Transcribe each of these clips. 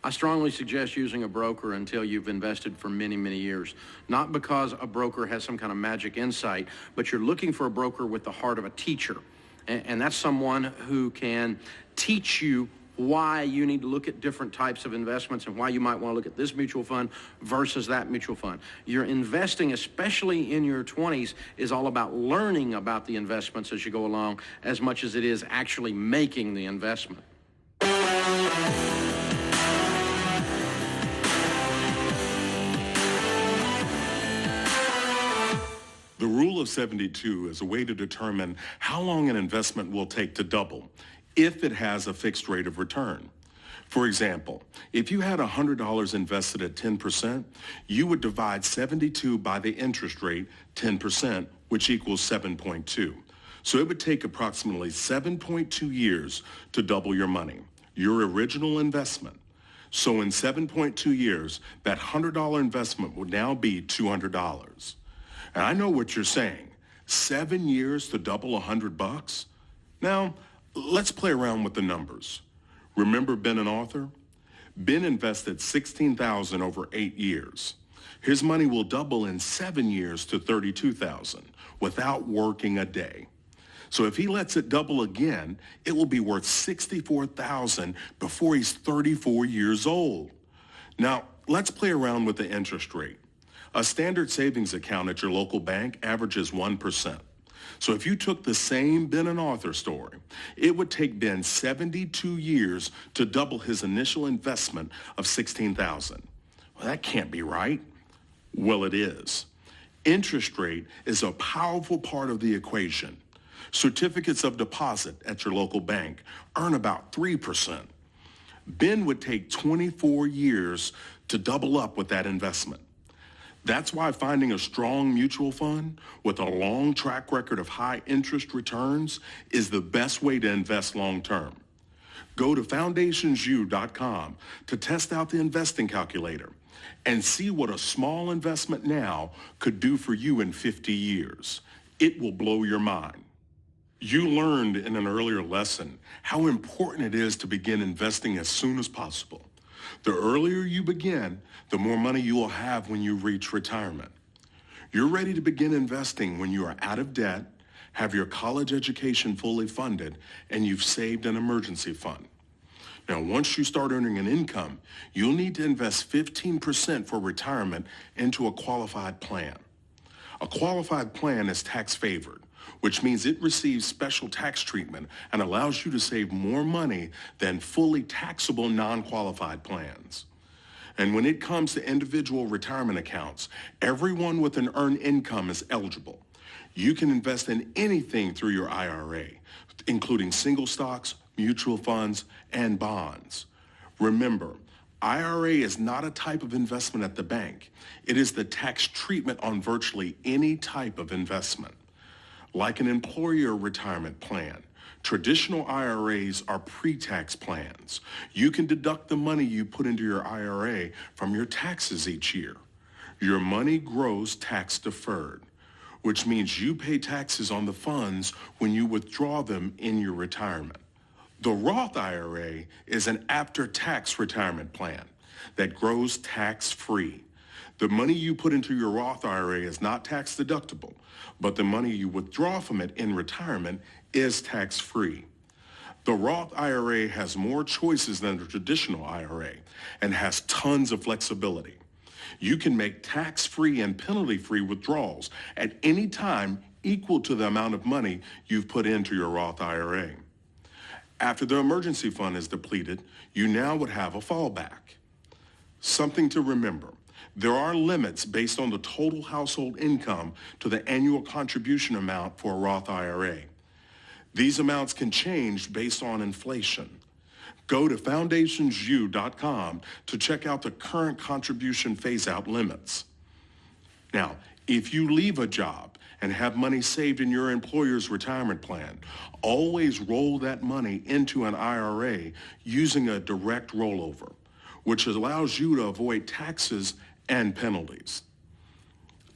I strongly suggest using a broker until you've invested for many, many years. Not because a broker has some kind of magic insight, but you're looking for a broker with the heart of a teacher. And that's someone who can teach you why you need to look at different types of investments and why you might want to look at this mutual fund versus that mutual fund. Your investing, especially in your 20s, is all about learning about the investments as you go along as much as it is actually making the investment. The rule of 72 is a way to determine how long an investment will take to double if it has a fixed rate of return. For example, if you had $100 invested at 10%, you would divide 72 by the interest rate, 10%, which equals 7.2. So it would take approximately 7.2 years to double your money, your original investment. So in 7.2 years, that $100 investment would now be $200. And I know what you're saying. 7 years to double $100? Now, let's play around with the numbers. Remember Ben and Arthur? Ben invested $16,000 over 8 years. His money will double in 7 years to $32,000 without working a day. So if he lets it double again, it will be worth $64,000 before he's 34 years old. Now, let's play around with the interest rate. A standard savings account at your local bank averages 1%. So if you took the same Ben and Arthur story, it would take Ben 72 years to double his initial investment of $16,000. Well, that can't be right. Well, it is. Interest rate is a powerful part of the equation. Certificates of deposit at your local bank earn about 3%. Ben would take 24 years to double up with that investment. That's why finding a strong mutual fund with a long track record of high interest returns is the best way to invest long term. Go to foundationsu.com to test out the investing calculator and see what a small investment now could do for you in 50 years. It will blow your mind. You learned in an earlier lesson how important it is to begin investing as soon as possible. The earlier you begin, the more money you will have when you reach retirement. You're ready to begin investing when you are out of debt, have your college education fully funded, and you've saved an emergency fund. Now, once you start earning an income, you'll need to invest 15% for retirement into a qualified plan. A qualified plan is tax favored, which means it receives special tax treatment and allows you to save more money than fully taxable non-qualified plans. And when it comes to individual retirement accounts, everyone with an earned income is eligible. You can invest in anything through your IRA, including single stocks, mutual funds, and bonds. Remember, IRA is not a type of investment at the bank. It is the tax treatment on virtually any type of investment. Like an employer retirement plan, traditional IRAs are pre-tax plans. You can deduct the money you put into your IRA from your taxes each year. Your money grows tax deferred, which means you pay taxes on the funds when you withdraw them in your retirement. The Roth IRA is an after-tax retirement plan that grows tax-free. The money you put into your Roth IRA is not tax deductible, but the money you withdraw from it in retirement is tax-free. The Roth IRA has more choices than the traditional IRA and has tons of flexibility. You can make tax-free and penalty-free withdrawals at any time equal to the amount of money you've put into your Roth IRA. After the emergency fund is depleted, you now would have a fallback. Something to remember. There are limits based on the total household income to the annual contribution amount for a Roth IRA. These amounts can change based on inflation. Go to foundationsu.com to check out the current contribution phase-out limits. Now, if you leave a job and have money saved in your employer's retirement plan, always roll that money into an IRA using a direct rollover, which allows you to avoid taxes and penalties.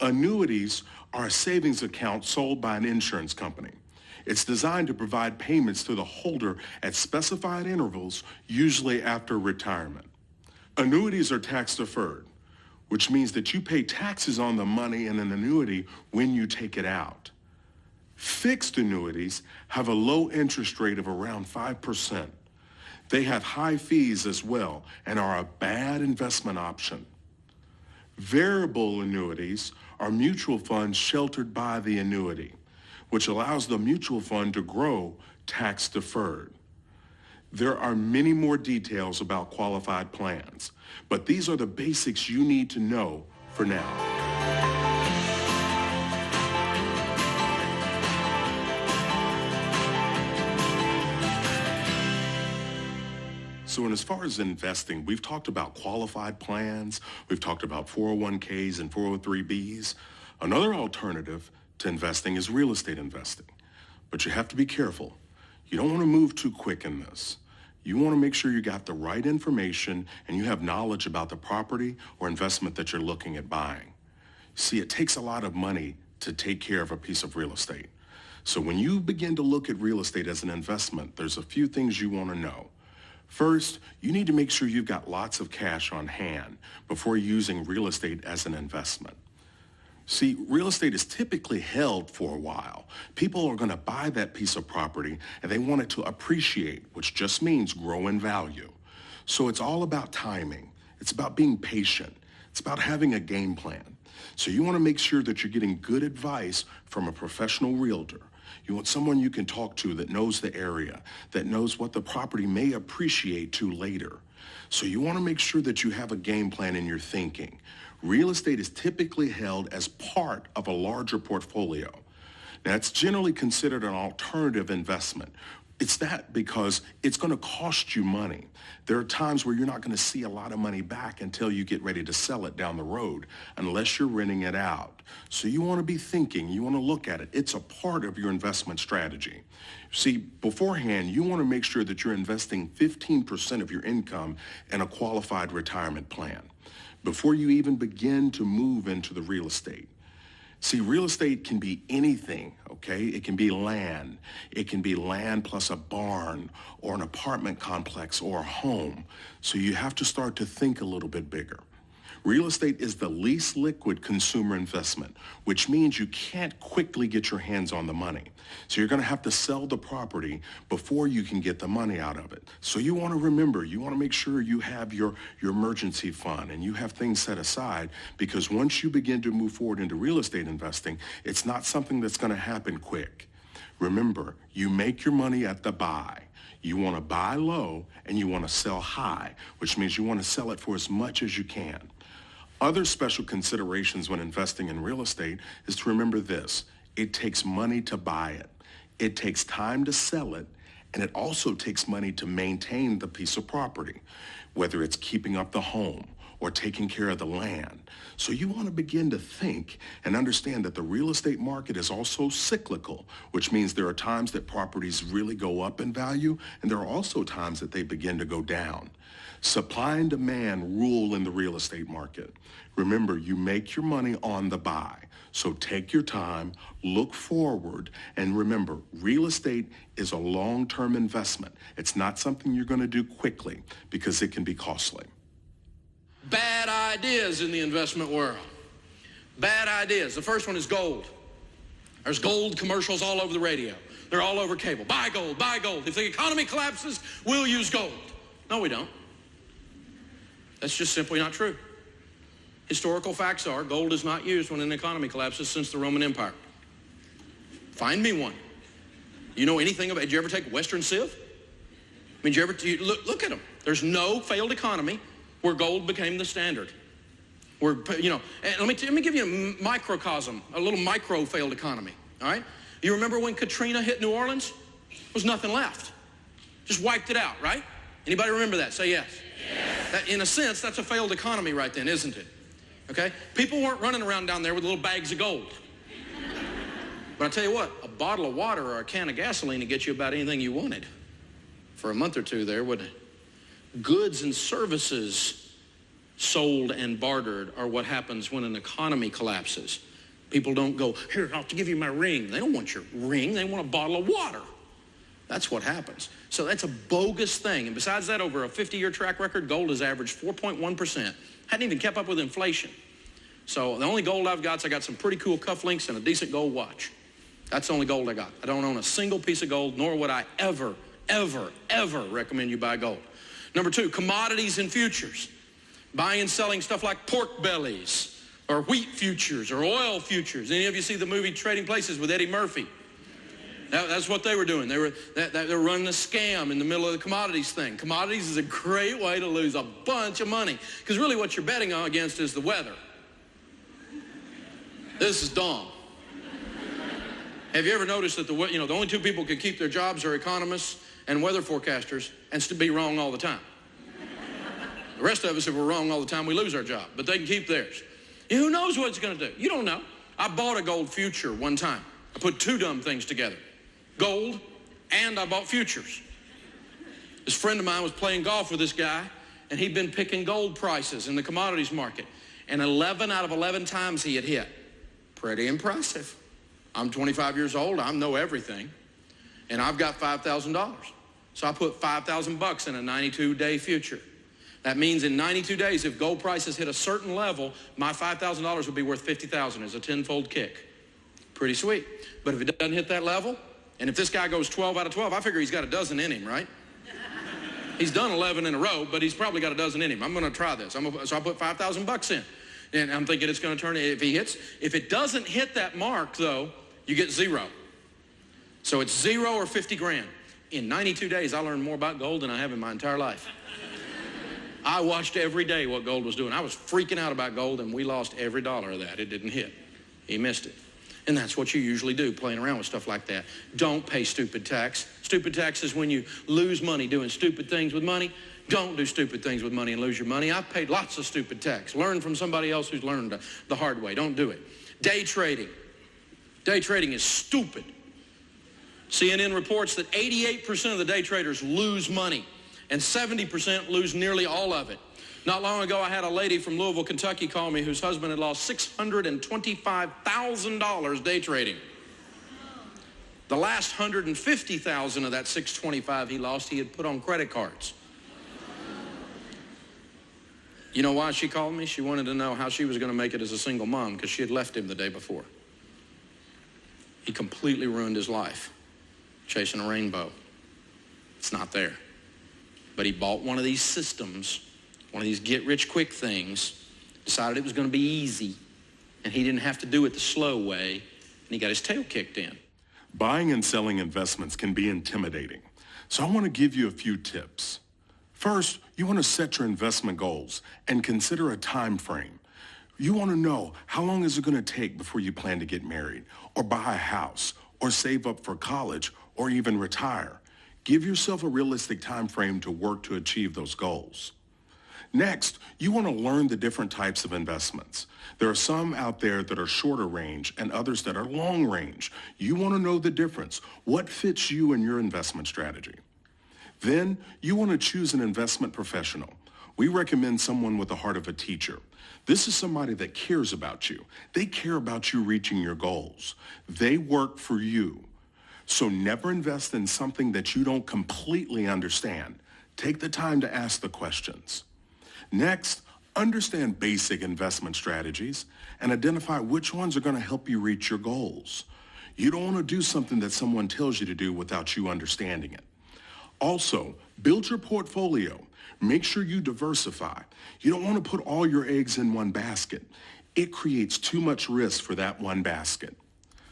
Annuities are a savings account sold by an insurance company. It's designed to provide payments to the holder at specified intervals, usually after retirement. Annuities are tax deferred, which means that you pay taxes on the money in an annuity when you take it out. Fixed annuities have a low interest rate of around 5%. They have high fees as well and are a bad investment option. Variable annuities are mutual funds sheltered by the annuity, which allows the mutual fund to grow tax deferred. There are many more details about qualified plans, but these are the basics you need to know for now. So as far as investing, we've talked about qualified plans, we've talked about 401ks and 403bs. Another alternative to investing is real estate investing. But you have to be careful. You don't want to move too quick in this. You want to make sure you got the right information and you have knowledge about the property or investment that you're looking at buying. See, it takes a lot of money to take care of a piece of real estate. So when you begin to look at real estate as an investment, there's a few things you want to know. First, you need to make sure you've got lots of cash on hand before using real estate as an investment. See, real estate is typically held for a while. People are going to buy that piece of property and they want it to appreciate, which just means grow in value. So it's all about timing. It's about being patient. It's about having a game plan. So you want to make sure that you're getting good advice from a professional realtor. You want someone you can talk to that knows the area, that knows what the property may appreciate to later. So you want to make sure that you have a game plan in your thinking. Real estate is typically held as part of a larger portfolio. Now, it's generally considered an alternative investment. It's that because it's going to cost you money. There are times where you're not going to see a lot of money back until you get ready to sell it down the road, unless you're renting it out. So you want to be thinking, you want to look at it. It's a part of your investment strategy. See, beforehand, you want to make sure that you're investing 15% of your income in a qualified retirement plan before you even begin to move into the real estate. See, real estate can be anything, okay? It can be land. It can be land plus a barn or an apartment complex or a home. So you have to start to think a little bit bigger. Real estate is the least liquid consumer investment, which means you can't quickly get your hands on the money. So you're going to have to sell the property before you can get the money out of it. So you want to remember, you want to make sure you have your emergency fund and you have things set aside, because once you begin to move forward into real estate investing, it's not something that's going to happen quick. Remember, you make your money at the buy. You want to buy low and you want to sell high, which means you want to sell it for as much as you can. Other special considerations when investing in real estate is to remember this: it takes money to buy it, it takes time to sell it, and it also takes money to maintain the piece of property, whether it's keeping up the home or taking care of the land. So you want to begin to think and understand that the real estate market is also cyclical, which means there are times that properties really go up in value, and there are also times that they begin to go down. Supply and demand rule in the real estate market. Remember, you make your money on the buy. So take your time, look forward, and remember, real estate is a long-term investment. It's not something you're going to do quickly because it can be costly. Bad ideas in the investment world. Bad ideas. The first one is gold. There's gold commercials all over the radio. They're all over cable. Buy gold, buy gold. If the economy collapses, we'll use gold. No, we don't. That's just simply not true. Historical facts are gold is not used when an economy collapses since the Roman Empire. Find me one. You know anything about, did you ever take Western Civ? I mean, look at them. There's no failed economy where gold became the standard. And let me give you a microcosm, a little micro failed economy, all right? You remember when Katrina hit New Orleans? There was nothing left. Just wiped it out, right? Anybody remember that? Say yes. Yes. That, in a sense, that's a failed economy right then, isn't it? Okay? People weren't running around down there with little bags of gold. But I tell you what, a bottle of water or a can of gasoline to get you about anything you wanted for a month or two there, wouldn't it? Goods and services sold and bartered are what happens when an economy collapses. People don't go, here, I'll give you my ring. They don't want your ring. They want a bottle of water. That's what happens. So that's a bogus thing. And besides that, over a 50-year track record, gold has averaged 4.1%. Hadn't even kept up with inflation. So the only gold I've got is I got some pretty cool cufflinks and a decent gold watch. That's the only gold I got. I don't own a single piece of gold, nor would I ever, ever, ever recommend you buy gold. Number 2, commodities and futures. Buying and selling stuff like pork bellies or wheat futures or oil futures. Any of you see the movie Trading Places with Eddie Murphy? That's what they were doing. They were running a scam in the middle of the commodities thing. Commodities is a great way to lose a bunch of money because really what you're betting against is the weather. This is dumb. Have you ever noticed that the only 2 people who can keep their jobs are economists and weather forecasters and still be wrong all the time? The rest of us, if we're wrong all the time, we lose our job, but they can keep theirs. Who knows what it's going to do? You don't know. I bought a gold future one time. I put 2 dumb things together. Gold, and I bought futures. This friend of mine was playing golf with this guy, and he'd been picking gold prices in the commodities market. And 11 out of 11 times he had hit. Pretty impressive. I'm 25 years old. I know everything. And I've got $5,000. So I put $5,000 in a 92-day future. That means in 92 days, if gold prices hit a certain level, my $5,000 would be worth $50,000 as a 10-fold kick. Pretty sweet. But if it doesn't hit that level, and if this guy goes 12 out of 12, I figure he's got a dozen in him, right? He's done 11 in a row, but he's probably got a dozen in him. I'm going to try this. So I put $5,000 in. And I'm thinking it's going to turn, if it doesn't hit that mark, though, you get 0. So it's 0 or 50 grand. In 92 days, I learned more about gold than I have in my entire life. I watched every day what gold was doing. I was freaking out about gold, and we lost every dollar of that. It didn't hit. He missed it. And that's what you usually do, playing around with stuff like that. Don't pay stupid tax. Stupid tax is when you lose money doing stupid things with money. Don't do stupid things with money and lose your money. I've paid lots of stupid tax. Learn from somebody else who's learned the hard way. Don't do it. Day trading. Day trading is stupid. CNN reports that 88% of the day traders lose money, and 70% lose nearly all of it. Not long ago, I had a lady from Louisville, Kentucky call me whose husband had lost $625,000 day trading. The last $150,000 of that $625,000 he lost, he had put on credit cards. You know why she called me? She wanted to know how she was going to make it as a single mom because she had left him the day before. He completely ruined his life, chasing a rainbow. It's not there. But he bought one of these systems, one of these get-rich-quick things, decided it was going to be easy, and he didn't have to do it the slow way, and he got his tail kicked in. Buying and selling investments can be intimidating, so I want to give you a few tips. First, you want to set your investment goals and consider a time frame. You want to know how long is it going to take before you plan to get married, or buy a house, or save up for college, or even retire. Give yourself a realistic time frame to work to achieve those goals. Next, you want to learn the different types of investments. There are some out there that are shorter range and others that are long range. You want to know the difference. What fits you and your investment strategy? Then, you want to choose an investment professional. We recommend someone with the heart of a teacher. This is somebody that cares about you. They care about you reaching your goals. They work for you. So never invest in something that you don't completely understand. Take the time to ask the questions. Next, understand basic investment strategies and identify which ones are going to help you reach your goals. You don't want to do something that someone tells you to do without you understanding it. Also, build your portfolio. Make sure you diversify. You don't want to put all your eggs in one basket. It creates too much risk for that one basket.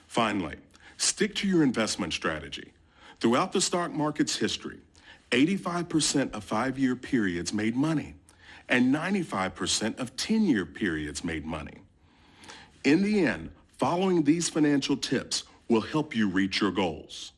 Finally, stick to your investment strategy. Throughout the stock market's history, 85% of 5-year periods made money, and 95% of 10-year periods made money. In the end, following these financial tips will help you reach your goals.